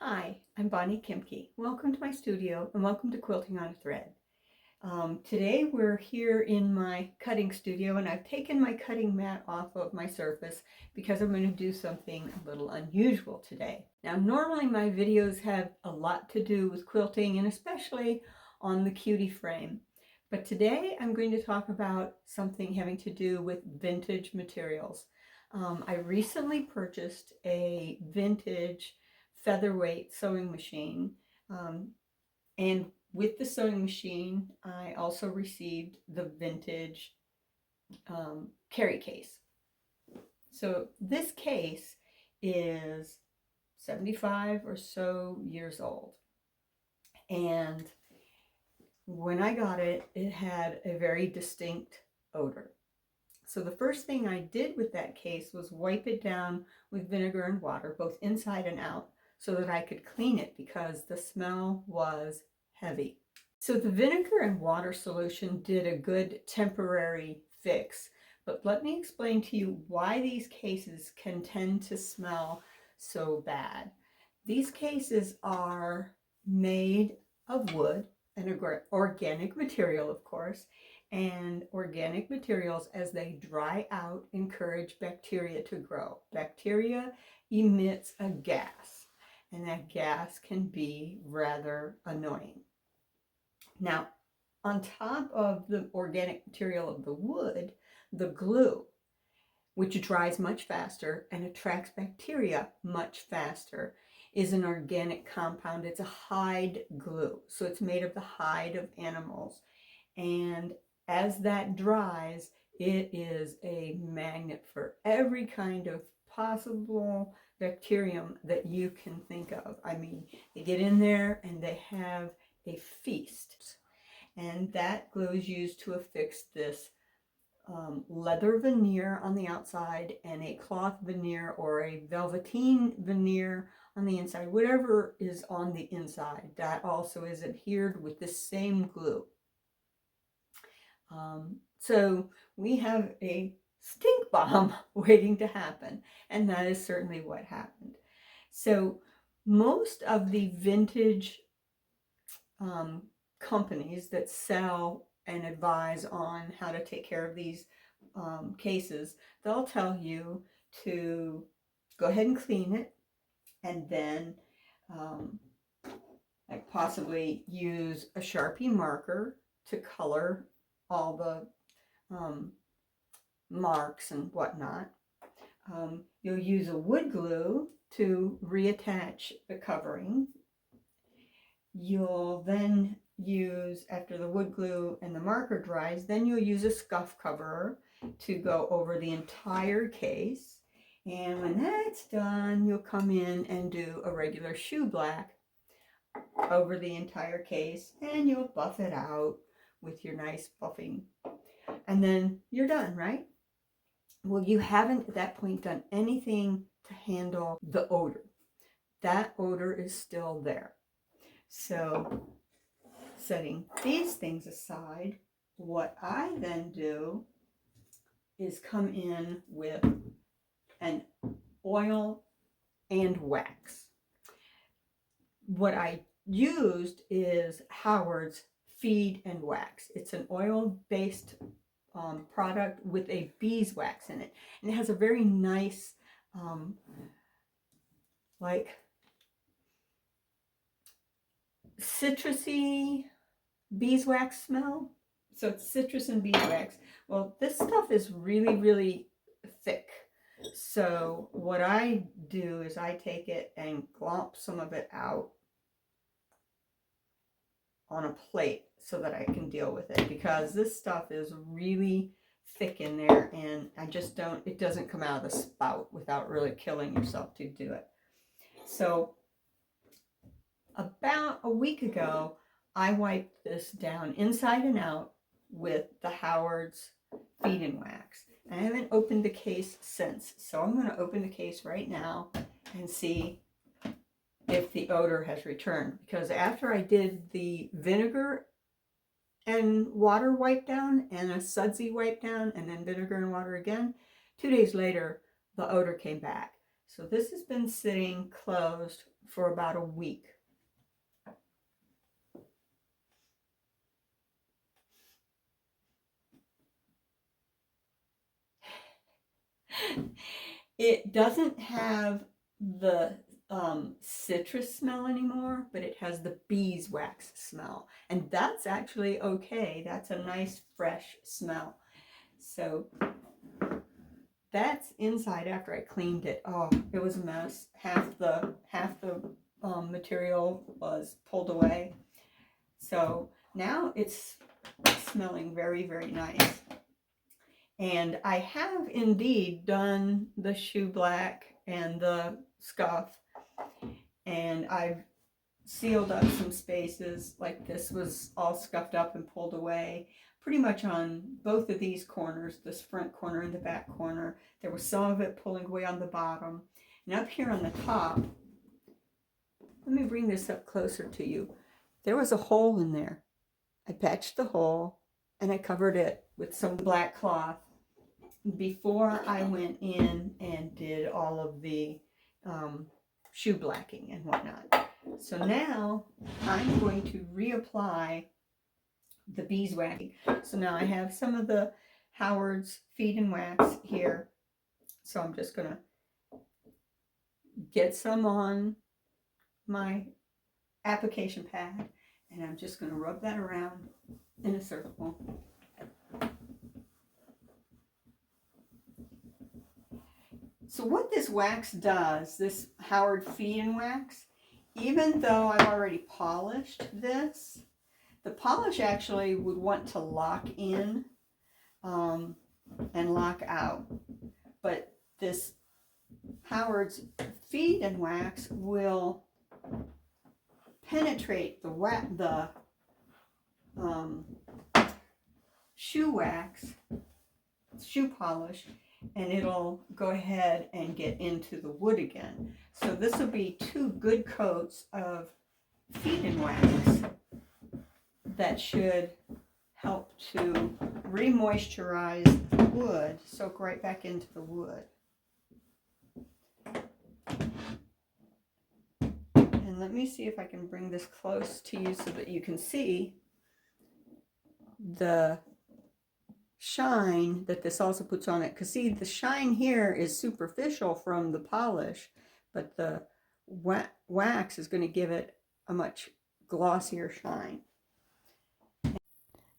Hi, I'm Bonnie Kimke. Welcome to my studio and welcome to Quilting on a Thread. Today we're here in my cutting studio and I've taken my cutting mat off of my surface because I'm going to do something a little unusual today. Now normally my videos have a lot to do with quilting and especially on the cutie frame. But today I'm going to talk about something having to do with vintage materials. I recently purchased a vintage featherweight sewing machine, and with the sewing machine I also received the vintage carry case. So this case is 75 or so years old, and when I got it, it had a very distinct odor. So the first thing I did with that case was wipe it down with vinegar and water, both inside and out, so that I could clean it because the smell was heavy. So the vinegar and water solution did a good temporary fix, but let me explain to you why these cases can tend to smell so bad. These cases are made of wood, an organic material, of course, and organic materials, as they dry out, encourage bacteria to grow. Bacteria emits a gas, and that gas can be rather annoying. Now, on top of the organic material of the wood, the glue, which dries much faster and attracts bacteria much faster, is an organic compound. It's a hide glue, so it's made of the hide of animals. And as that dries, it is a magnet for every kind of possible bacterium that you can think of. I mean, they get in there and they have a feast. And that glue is used to affix this leather veneer on the outside and a cloth veneer or a velveteen veneer on the inside. Whatever is on the inside, that also is adhered with the same glue. So we have a stink bomb waiting to happen, and that is certainly what happened. So most of the vintage companies that sell and advise on how to take care of these cases, they'll tell you to go ahead and clean it, and then like possibly use a Sharpie marker to color all the marks and whatnot. You'll use a wood glue to reattach the covering. You'll then use, after the wood glue and the marker dries, then you'll use a scuff cover to go over the entire case. And when that's done, you'll come in and do a regular shoe black over the entire case, and you'll buff it out with your nice buffing. And then you're done, right? Well, you haven't at that point done anything to handle the odor. That odor is still there. So setting these things aside, what I then do is come in with an oil and wax. What I used is Howard's Feed and Wax. It's an oil-based product with a beeswax in it, and it has a very nice like citrusy beeswax smell. So it's citrus and beeswax. Well, this stuff is really, really thick. So what I do is I take it and glomp some of it out on a plate so that I can deal with it, because this stuff is really thick in there, and it doesn't come out of the spout without really killing yourself to do it. So about a week ago, I wiped this down inside and out with the Howard's Feed and Wax. I haven't opened the case since, so I'm going to open the case right now and see if the odor has returned, because after I did the vinegar and water wipe down and a sudsy wipe down and then vinegar and water again, 2 days later the odor came back. So this has been sitting closed for about a week. It doesn't have the citrus smell anymore, but it has the beeswax smell. And that's actually okay. That's a nice fresh smell. So that's inside after I cleaned it. Oh, it was a mess. Half the material was pulled away. So now it's smelling very, very nice. And I have indeed done the shoe black and the scuff, and I've sealed up some spaces. Like this was all scuffed up and pulled away pretty much on both of these corners, this front corner and the back corner. There was some of it pulling away on the bottom. And up here on the top, let me bring this up closer to you. There was a hole in there. I patched the hole and I covered it with some black cloth before I went in and did all of the shoe blacking and whatnot. So now I'm going to reapply the beeswax. So now I have some of the Howard's Feed and Wax here. So I'm just going to get some on my application pad, and I'm just going to rub that around in a circle. So what this wax does, this Howard Feed and Wax, even though I've already polished this, the polish actually would want to lock in and lock out. But this Howard's Feed and Wax will penetrate the shoe wax, shoe polish, and it'll go ahead and get into the wood again. So this will be 2 good coats of Feed and Wax that should help to re-moisturize the wood, soak right back into the wood. And let me see if I can bring this close to you so that you can see the shine that this also puts on it. Because see, the shine here is superficial from the polish, but the wax is going to give it a much glossier shine.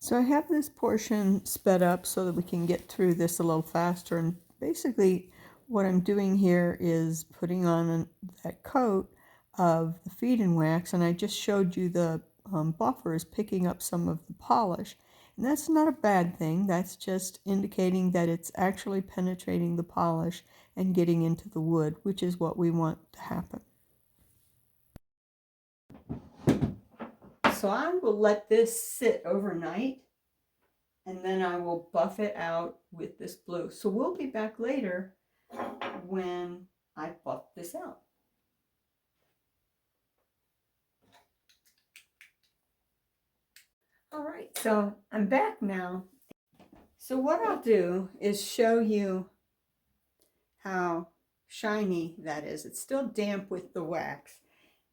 So I have this portion sped up so that we can get through this a little faster. And basically what I'm doing here is putting on that coat of the Feed and Wax, and I just showed you the buffers picking up some of the polish. And that's not a bad thing. That's just indicating that it's actually penetrating the polish and getting into the wood, which is what we want to happen. So I will let this sit overnight, and then I will buff it out with this blue. So we'll be back later when I buff this out. All right, so I'm back now. So what I'll do is show you how shiny that is. It's still damp with the wax,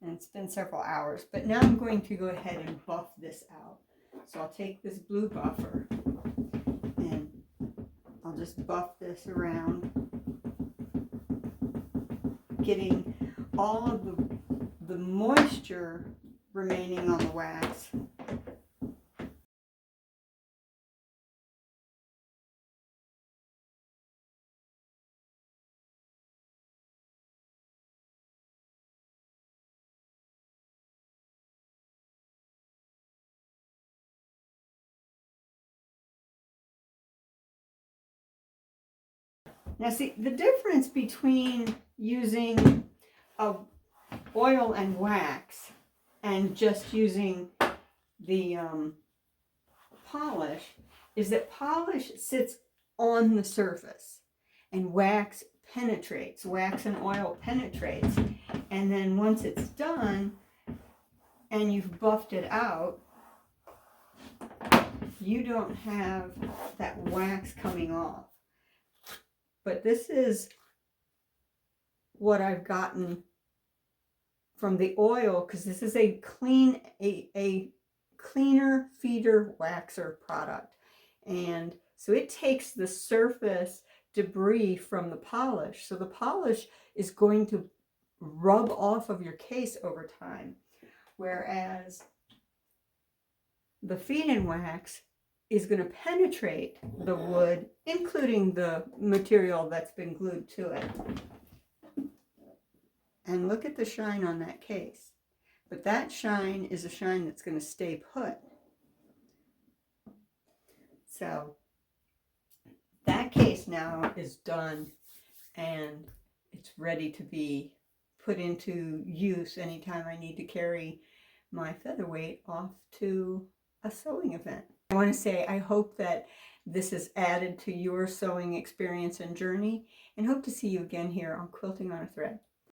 and it's been several hours, but now I'm going to go ahead and buff this out. So I'll take this blue buffer and I'll just buff this around, getting all of the moisture remaining on the wax. Now see, the difference between using oil and wax and just using the polish is that polish sits on the surface and wax penetrates, wax and oil penetrates, and then once it's done and you've buffed it out, you don't have that wax coming off. But this is what I've gotten from the oil, because this is a cleaner feeder waxer product. And so it takes the surface debris from the polish. So the polish is going to rub off of your case over time. Whereas the feed-in wax is going to penetrate the wood, including the material that's been glued to it. And look at the shine on that case. But that shine is a shine that's going to stay put. So that case now is done, and it's ready to be put into use anytime I need to carry my featherweight off to a sewing event. I want to say I hope that this has added to your sewing experience and journey, and hope to see you again here on Quilting on a Thread.